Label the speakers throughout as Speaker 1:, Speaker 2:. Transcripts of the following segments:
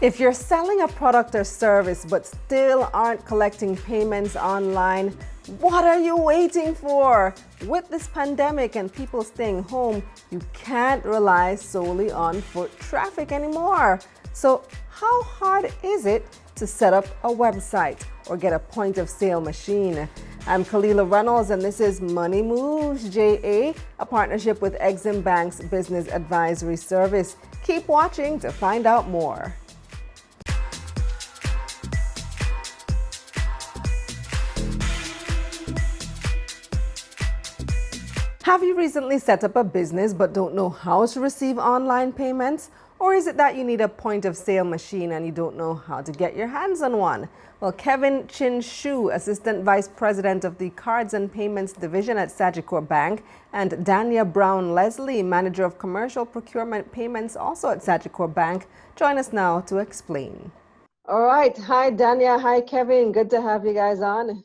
Speaker 1: If you're selling a product or service but still aren't collecting payments online, what are you waiting for? With this pandemic and people staying home, you can't rely solely on foot traffic anymore. So, how hard is it to set up a website or get a point of sale machine? I'm Kalila Reynolds, and this is Money Moves JA, a partnership with Exim Bank's Business Advisory Service. Keep watching to find out more. Have you recently set up a business but don't know how to receive online payments? Or is it that you need a point of sale machine and you don't know how to get your hands on one? Well, Kevin Chin Shu, Assistant Vice President of the Cards and Payments Division at Sagicor Bank, and Dania Brown Leslie, Manager of Commercial Procurement Payments also at Sagicor Bank, join us now to explain. All right. Hi, Dania. Hi, Kevin. Good to have you guys on.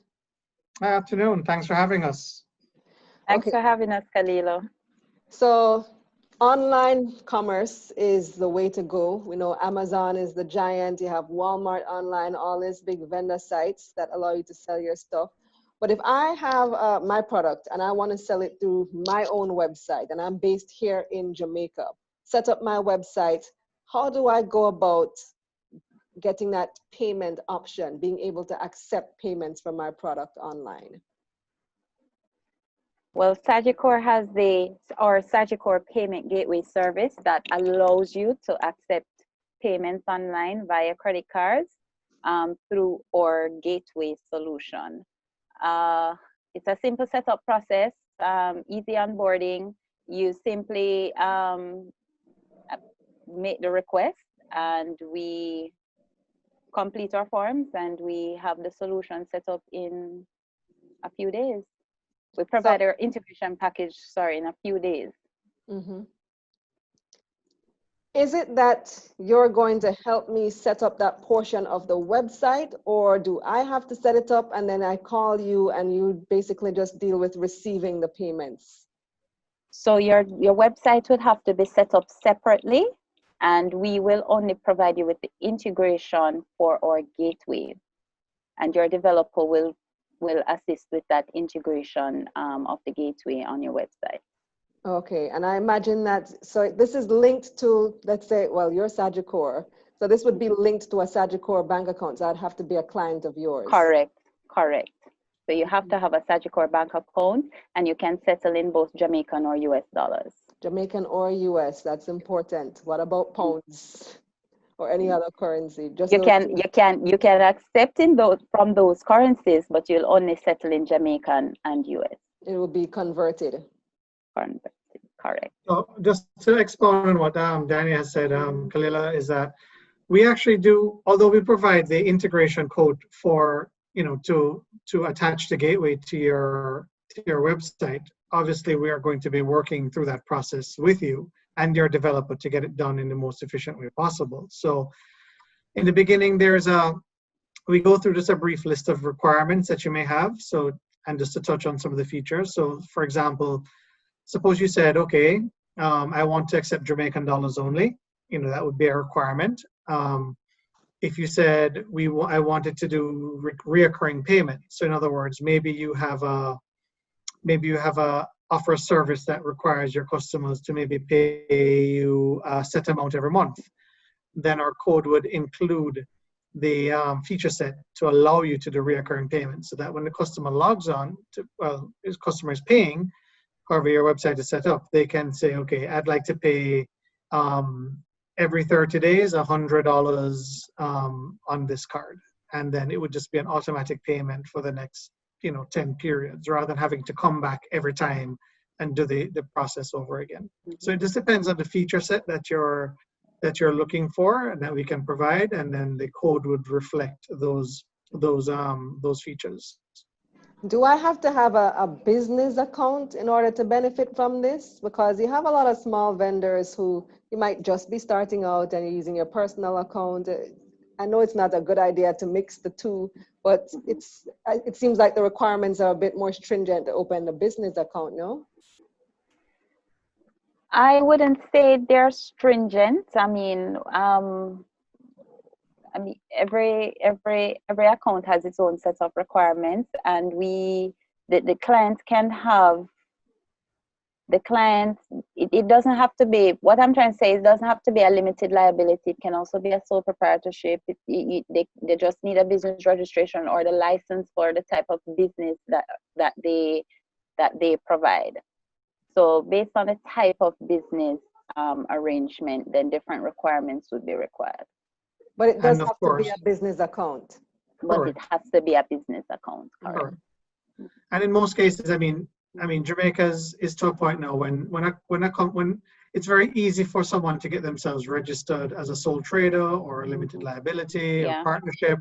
Speaker 2: Good afternoon. Thanks for having us.
Speaker 3: Thanks for having us, Kalilo.
Speaker 1: So online commerce is the way to go. We know Amazon is the giant. You have Walmart online, all these big vendor sites that allow you to sell your stuff. But if I have my product and I want to sell it through my own website, and I'm based here in Jamaica, set up my website, how do I go about getting that payment option, being able to accept payments for my product online?
Speaker 3: Well, Sagicor has our Sagicor Payment Gateway service that allows you to accept payments online via credit cards through our gateway solution. It's a simple setup process, easy onboarding. You simply make the request and we complete our forms and we have the solution set up in a few days. We provide our integration package, in a few days.
Speaker 1: Mm-hmm. Is it that you're going to help me set up that portion of the website, or do I have to set it up and then I call you and you basically just deal with receiving the payments?
Speaker 3: So your website would have to be set up separately, and we will only provide you with the integration for our gateway, and your developer will assist with that integration of the gateway on your website.
Speaker 1: Okay, and I imagine that, so this is linked to, let's say, well, you're Sagicor, so this would be linked to a Sagicor bank account, so I'd have to be a client of yours.
Speaker 3: Correct. So you have to have a Sagicor bank account, and you can settle in both Jamaican or US dollars.
Speaker 1: Jamaican or US, that's important. What about pounds? Or any other currency? Just
Speaker 3: you can accept in those from those currencies, but you'll only settle in Jamaican and US.
Speaker 1: It will be converted.
Speaker 3: Correct.
Speaker 2: So just to expound on what Dania has said, Kalila, is that we actually do, although we provide the integration code for to attach the gateway to your website. Obviously, we are going to be working through that process with you and your developer to get it done in the most efficient way possible. So in the beginning, we go through just a brief list of requirements that you may have. So, and just to touch on some of the features. So for example, suppose you said, okay, I want to accept Jamaican dollars only, that would be a requirement. If you said, I wanted to do reoccurring payment. So in other words, maybe you have a offer a service that requires your customers to maybe pay you a set amount every month, then our code would include the feature set to allow you to do reoccurring payments, so that when the customer logs on his customer is paying, however your website is set up, they can say, okay, I'd like to pay every 30 days $100 on this card, and then it would just be an automatic payment for the next 10 periods, rather than having to come back every time and do the process over again. So it just depends on the feature set that you're looking for and that we can provide, and then the code would reflect those features.
Speaker 1: Do I have to have a business account in order to benefit from this? Because you have a lot of small vendors who you might just be starting out and you're using your personal account. I know it's not a good idea to mix the two, but it seems like the requirements are a bit more stringent to open a business account, no?
Speaker 3: I wouldn't say they're stringent. I mean, mean, every account has its own set of requirements, and the client can have it doesn't have to be, what I'm trying to say, it doesn't have to be a limited liability. It can also be a sole proprietorship. They just need a business registration or the license for the type of business that they provide. So based on the type of business arrangement, then different requirements would be required.
Speaker 1: But it does
Speaker 2: And of
Speaker 1: have to be
Speaker 2: course-
Speaker 1: a business account.
Speaker 3: But
Speaker 2: Correct.
Speaker 3: it has to be a business account. Correct.
Speaker 2: Correct. And in most cases, I mean, Jamaica is to a point now when it's very easy for someone to get themselves registered as a sole trader or a limited liability or
Speaker 3: Yeah.
Speaker 2: partnership,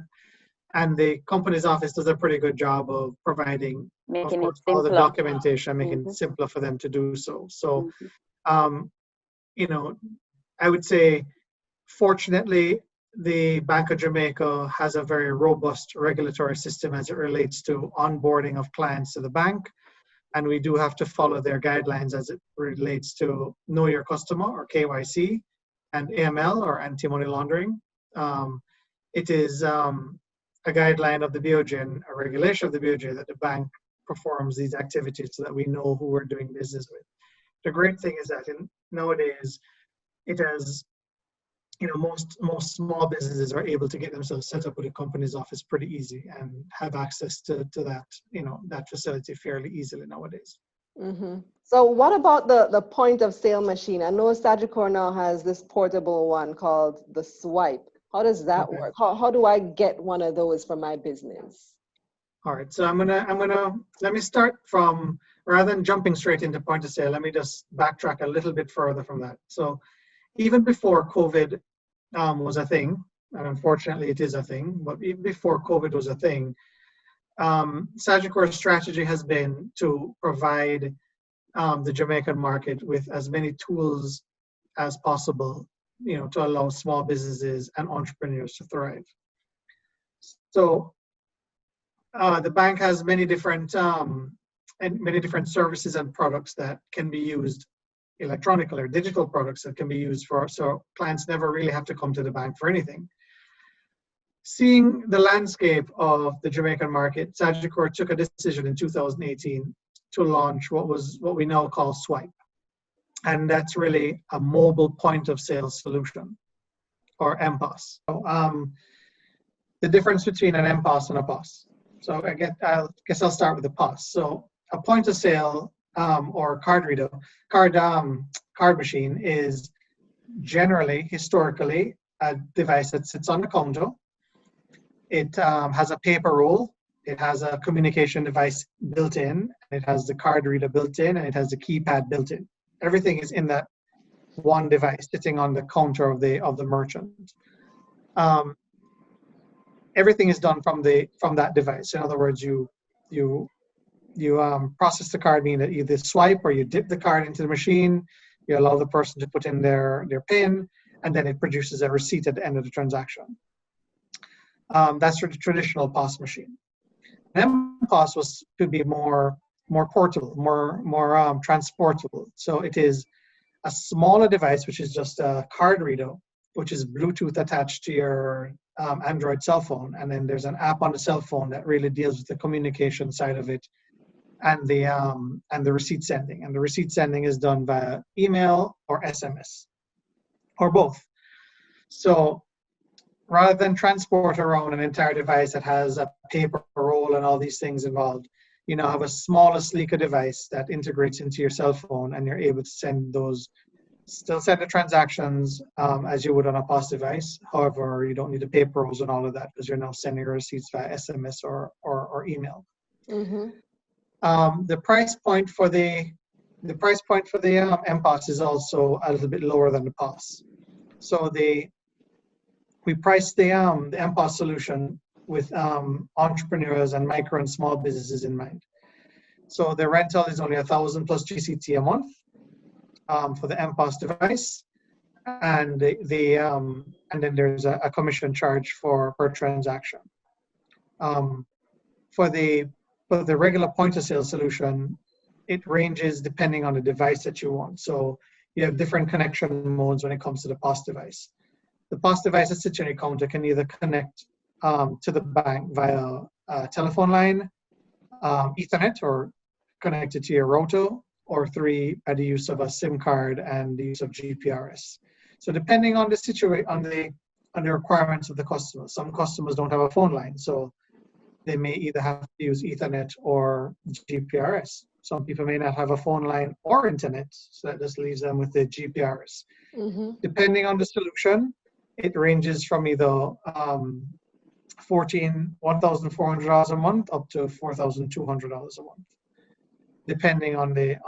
Speaker 2: and the company's office does a pretty good job of providing,
Speaker 3: Making
Speaker 2: of
Speaker 3: it
Speaker 2: course, all the
Speaker 3: simpler.
Speaker 2: documentation, making it simpler for them to do so. So, you know, I would say, fortunately, the Bank of Jamaica has a very robust regulatory system as it relates to onboarding of clients to the bank. And we do have to follow their guidelines as it relates to Know Your Customer, or KYC, and AML, or anti-money laundering. It is a guideline of the BOJ and a regulation of the BOJ that the bank performs these activities so that we know who we're doing business with. The great thing is that nowadays, it has, most small businesses are able to get themselves set up with a company's office pretty easy and have access to that, that facility fairly easily nowadays.
Speaker 1: So what about the point of sale machine? I know Sagicor now has this portable one called the Swipe. How does that work? How do I get one of those for my business?
Speaker 2: All right, so let me start from, rather than jumping straight into point of sale, let me just backtrack a little bit further from that. So even before COVID was a thing, and unfortunately it is a thing, but even before COVID was a thing, Sagicor's strategy has been to provide the Jamaican market with as many tools as possible, to allow small businesses and entrepreneurs to thrive. So the bank has many different services and products that can be used electronically, or digital products that can be used so clients never really have to come to the bank for anything. Seeing the landscape of the Jamaican market, Sagicor took a decision in 2018 to launch what we now call Swipe. And that's really a mobile point of sale solution, or MPOS. So, the difference between an MPOS and a POS. So I guess I'll start with the POS. So a point of sale or card machine is generally, historically, a device that sits on the counter. It has a paper roll. It has a communication device built in. It has the card reader built in, and it has the keypad built in. Everything is in that one device sitting on the counter of the merchant. Everything is done from that device. In other words, you process the card, meaning that you either swipe or you dip the card into the machine. You allow the person to put in their PIN, and then it produces a receipt at the end of the transaction. That's the traditional POS machine. MPOS could be more portable, more transportable. So it is a smaller device, which is just a card reader, which is Bluetooth attached to your Android cell phone, and then there's an app on the cell phone that really deals with the communication side of it, and the receipt sending. And the receipt sending is done via email or SMS, or both. So rather than transport around an entire device that has a paper roll and all these things involved, you now have a smaller, sleeker device that integrates into your cell phone, and you're able to send still send the transactions as you would on a POS device. However, you don't need the paper rolls and all of that, because you're now sending your receipts via SMS or email. The price point for the MPOS is also a little bit lower than the POS. So we priced the MPOS solution with entrepreneurs and micro and small businesses in mind. So the rental is only 1,000 plus GCT a month for the MPOS device, and and then there's a commission charge per transaction. For the regular point of sale solution, it ranges depending on the device that you want. So you have different connection modes when it comes to the POS device. The POS device that sits on your counter can either connect to the bank via telephone line, Ethernet, or connected to your router, or 3, by the use of a SIM card and the use of GPRS. So depending on the situation, on the requirements of the customer, some customers don't have a phone line, so they may either have to use Ethernet or GPRS. Some people may not have a phone line or internet, so that just leaves them with the GPRS. Depending on the solution, it ranges from either $1,400 a month up to $4,200 a month, depending on the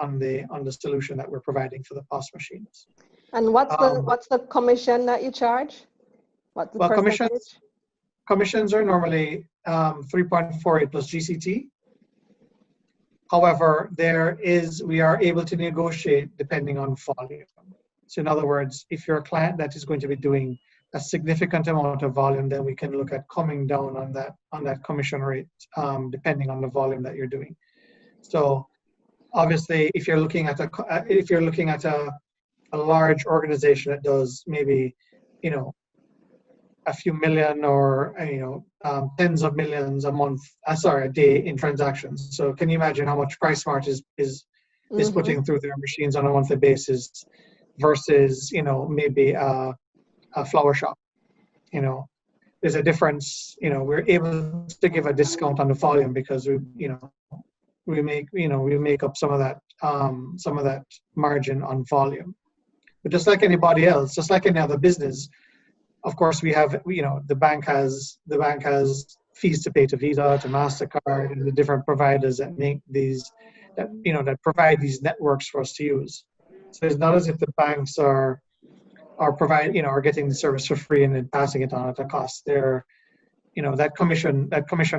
Speaker 2: solution that we're providing for the POS machines.
Speaker 1: And what's the commission that you charge? What's the percentage?
Speaker 2: Commissions are normally 3.48 plus GCT. However, we are able to negotiate depending on volume. So in other words, if you're a client that is going to be doing a significant amount of volume, then we can look at coming down on that commission rate, depending on the volume that you're doing. So obviously, if you're looking at a large organization that does maybe, a few million or tens of millions a day in transactions. So can you imagine how much PriceSmart is putting through their machines on a monthly basis versus maybe a flower shop? There's a difference. We're able to give a discount on the volume because we make up some of that margin on volume. But just like anybody else, just like any other business, of course, we have, the bank has fees to pay to Visa, to MasterCard, and the different providers that make these, that provide these networks for us to use. So it's not as if the banks are getting the service for free and then passing it on at a cost. They're, that commission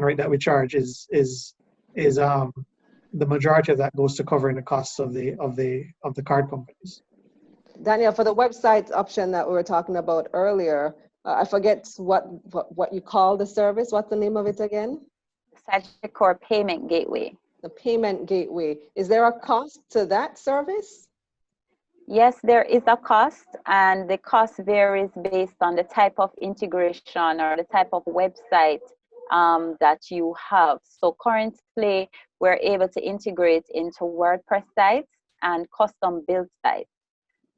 Speaker 2: rate that we charge is the majority of that goes to covering the costs of the card companies.
Speaker 1: Daniel, for the website option that we were talking about earlier, I forget what you call the service. What's the name of it again?
Speaker 3: Sagicor Payment Gateway.
Speaker 1: The payment gateway. Is there a cost to that service?
Speaker 3: Yes, there is a cost, and the cost varies based on the type of integration or the type of website that you have. So currently, we're able to integrate into WordPress sites and custom build sites.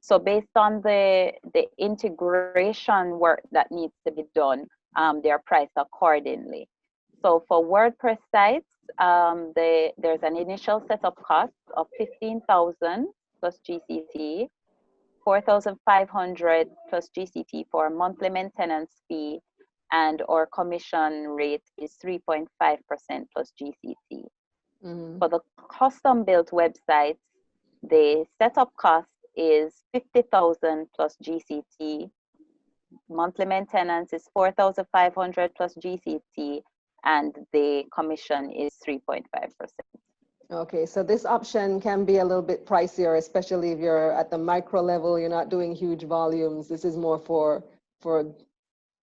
Speaker 3: So based on the integration work that needs to be done, they're priced accordingly. So for WordPress sites, there's an initial setup cost of $15,000 plus GCT, $4,500 plus GCT for a monthly maintenance fee, and our commission rate is 3.5% plus GCT. For the custom built websites, the setup cost is $50,000 plus GCT. Monthly maintenance is $4,500 plus GCT, and the commission is 3.5%.
Speaker 1: Okay, so this option can be a little bit pricier, especially if you're at the micro level, you're not doing huge volumes. This is more for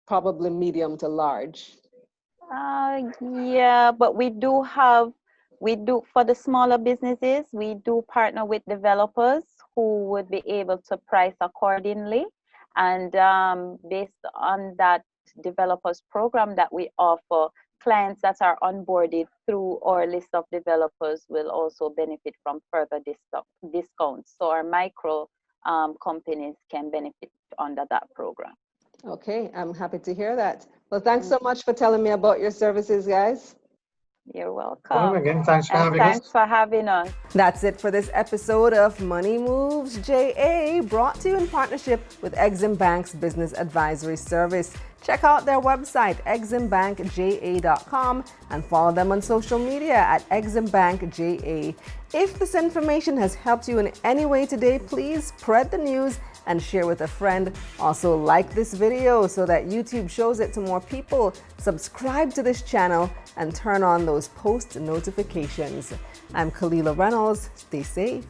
Speaker 1: probably medium to large.
Speaker 3: Yeah, but we do for the smaller businesses, we do partner with developers who would be able to price accordingly. And based on that developers program that we offer, clients that are onboarded through our list of developers will also benefit from further discounts. So our micro companies can benefit under that program.
Speaker 1: Okay, I'm happy to hear that. Well, thanks so much for telling me about your services, guys.
Speaker 3: You're welcome.
Speaker 2: Again, thanks for having us.
Speaker 3: Thanks for having us.
Speaker 1: That's it for this episode of Money Moves JA, brought to you in partnership with Exim Bank's Business Advisory Service. Check out their website, eximbankja.com, and follow them on social media at eximbankja. If this information has helped you in any way today, please spread the news and share with a friend. Also, like this video so that YouTube shows it to more people. Subscribe to this channel and turn on those post notifications. I'm Kalila Reynolds. Stay safe.